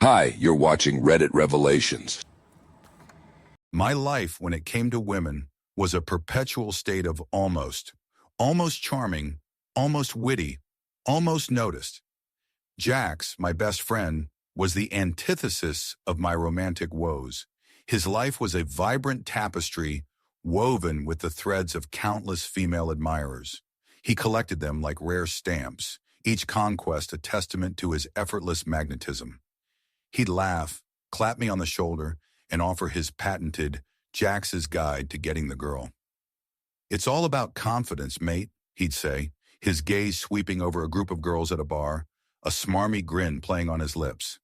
Hi, you're watching Reddit Revelations. My life when it came to women was a perpetual state of almost. Almost charming, almost witty, almost noticed. Jax, my best friend, was the antithesis of my romantic woes. His life was a vibrant tapestry woven with the threads of countless female admirers. He collected them like rare stamps, each conquest a testament to his effortless magnetism. He'd laugh, clap me on the shoulder, and offer his patented Jax's Guide to Getting the Girl. "It's all about confidence, mate," he'd say, his gaze sweeping over a group of girls at a bar, a smarmy grin playing on his lips.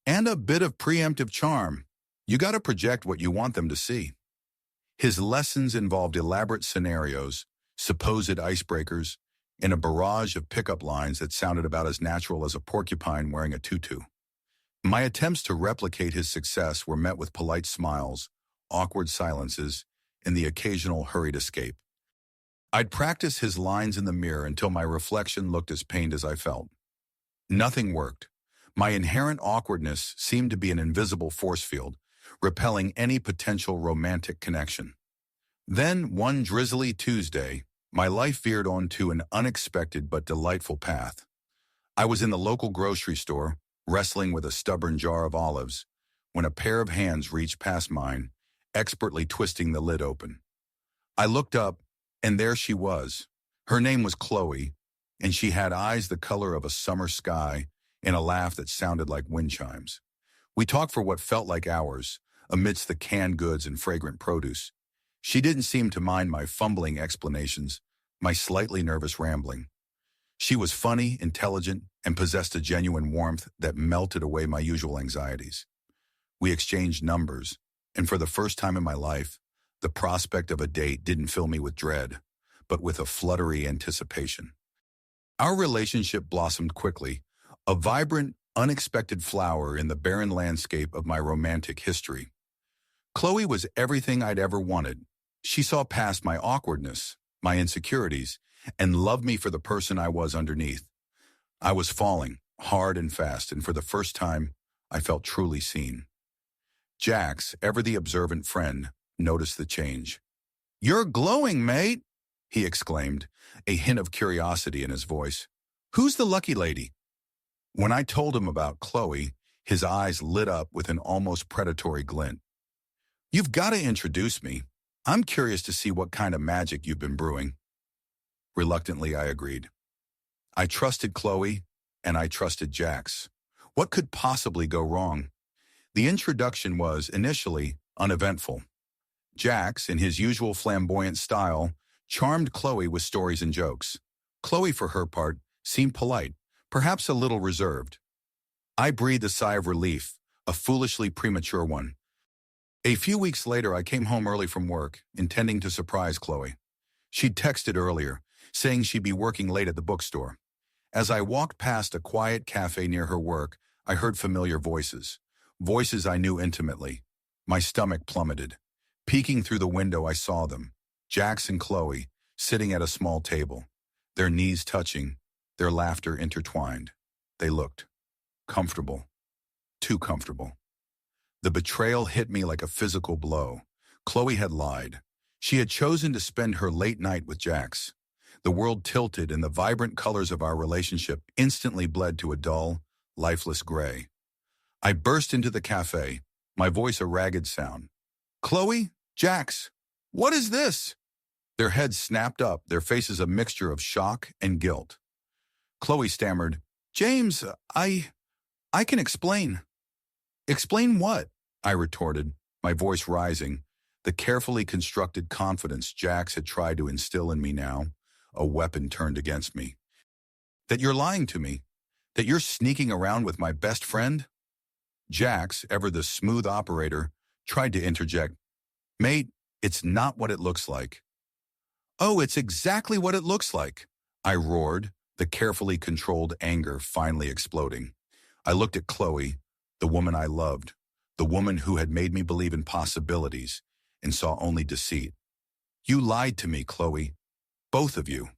"And a bit of preemptive charm. You gotta project what you want them to see." His lessons involved elaborate scenarios, supposed icebreakers, and a barrage of pickup lines that sounded about as natural as a porcupine wearing a tutu. My attempts to replicate his success were met with polite smiles, awkward silences, and the occasional hurried escape. I'd practice his lines in the mirror until my reflection looked as pained as I felt. Nothing worked. My inherent awkwardness seemed to be an invisible force field, repelling any potential romantic connection. Then, one drizzly Tuesday, my life veered onto an unexpected but delightful path. I was in the local grocery store, wrestling with a stubborn jar of olives, when a pair of hands reached past mine, expertly twisting the lid open. I looked up, and there she was. Her name was Chloe, and she had eyes the color of a summer sky and a laugh that sounded like wind chimes. We talked for what felt like hours, amidst the canned goods and fragrant produce. She didn't seem to mind my fumbling explanations, my slightly nervous rambling. She was funny, intelligent, and possessed a genuine warmth that melted away my usual anxieties. We exchanged numbers, and for the first time in my life, the prospect of a date didn't fill me with dread, but with a fluttery anticipation. Our relationship blossomed quickly, a vibrant, unexpected flower in the barren landscape of my romantic history. Chloe was everything I'd ever wanted. She saw past my awkwardness, my insecurities, and loved me for the person I was underneath. I was falling, hard and fast, and for the first time, I felt truly seen. Jax, ever the observant friend, noticed the change. "You're glowing, mate," he exclaimed, a hint of curiosity in his voice. "Who's the lucky lady?" When I told him about Chloe, his eyes lit up with an almost predatory glint. "You've got to introduce me. I'm curious to see what kind of magic you've been brewing." Reluctantly, I agreed. I trusted Chloe, and I trusted Jax. What could possibly go wrong? The introduction was, initially, uneventful. Jax, in his usual flamboyant style, charmed Chloe with stories and jokes. Chloe, for her part, seemed polite, perhaps a little reserved. I breathed a sigh of relief, a foolishly premature one. A few weeks later, I came home early from work, intending to surprise Chloe. She'd texted earlier, saying she'd be working late at the bookstore. As I walked past a quiet cafe near her work, I heard familiar voices. Voices I knew intimately. My stomach plummeted. Peeking through the window, I saw them. Jax and Chloe, sitting at a small table. Their knees touching, their laughter intertwined. They looked comfortable. Too comfortable. The betrayal hit me like a physical blow. Chloe had lied. She had chosen to spend her late night with Jax. The world tilted, and the vibrant colors of our relationship instantly bled to a dull, lifeless gray. I burst into the cafe, my voice a ragged sound. "Chloe? Jax? What is this?" Their heads snapped up, their faces a mixture of shock and guilt. Chloe stammered, "James, I can explain." "Explain what?" I retorted, my voice rising, the carefully constructed confidence Jax had tried to instill in me now, a weapon turned against me. "That you're lying to me? That you're sneaking around with my best friend?" Jax, ever the smooth operator, tried to interject. "Mate, it's not what it looks like." "Oh, it's exactly what it looks like," I roared, the carefully controlled anger finally exploding. I looked at Chloe, the woman I loved, the woman who had made me believe in possibilities, and saw only deceit. "You lied to me, Chloe. Both of you."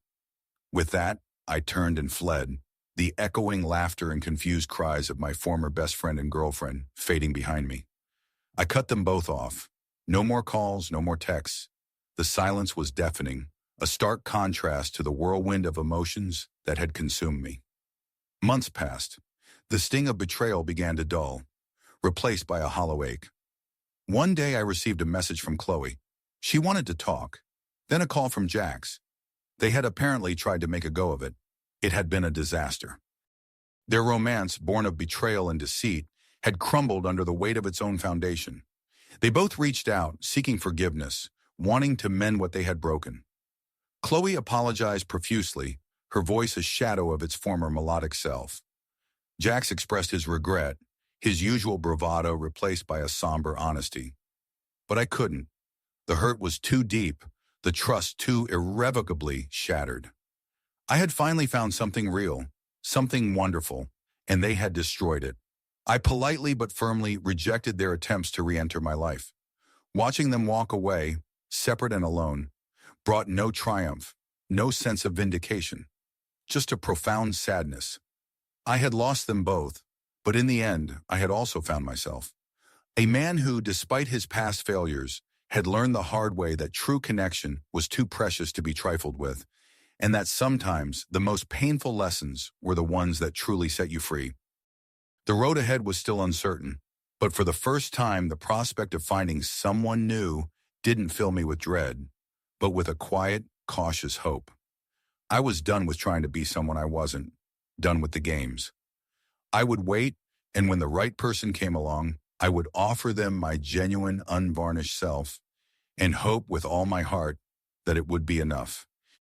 With that, I turned and fled, the echoing laughter and confused cries of my former best friend and girlfriend fading behind me. I cut them both off. No more calls, no more texts. The silence was deafening, a stark contrast to the whirlwind of emotions that had consumed me. Months passed. The sting of betrayal began to dull, replaced by a hollow ache. One day I received a message from Chloe. She wanted to talk. Then a call from Jax. They had apparently tried to make a go of it. It had been a disaster. Their romance, born of betrayal and deceit, had crumbled under the weight of its own foundation. They both reached out, seeking forgiveness, wanting to mend what they had broken. Chloe apologized profusely, her voice a shadow of its former melodic self. Jax expressed his regret, his usual bravado replaced by a somber honesty. But I couldn't. The hurt was too deep, the trust too irrevocably shattered. I had finally found something real, something wonderful, and they had destroyed it. I politely but firmly rejected their attempts to re-enter my life. Watching them walk away, separate and alone, brought no triumph, no sense of vindication, just a profound sadness. I had lost them both, but in the end, I had also found myself. A man who, despite his past failures, had learned the hard way that true connection was too precious to be trifled with, and that sometimes the most painful lessons were the ones that truly set you free. The road ahead was still uncertain, but for the first time the prospect of finding someone new didn't fill me with dread, but with a quiet, cautious hope. I was done with trying to be someone I wasn't, done with the games. I would wait, and when the right person came along, I would offer them my genuine, unvarnished self, and hope with all my heart that it would be enough.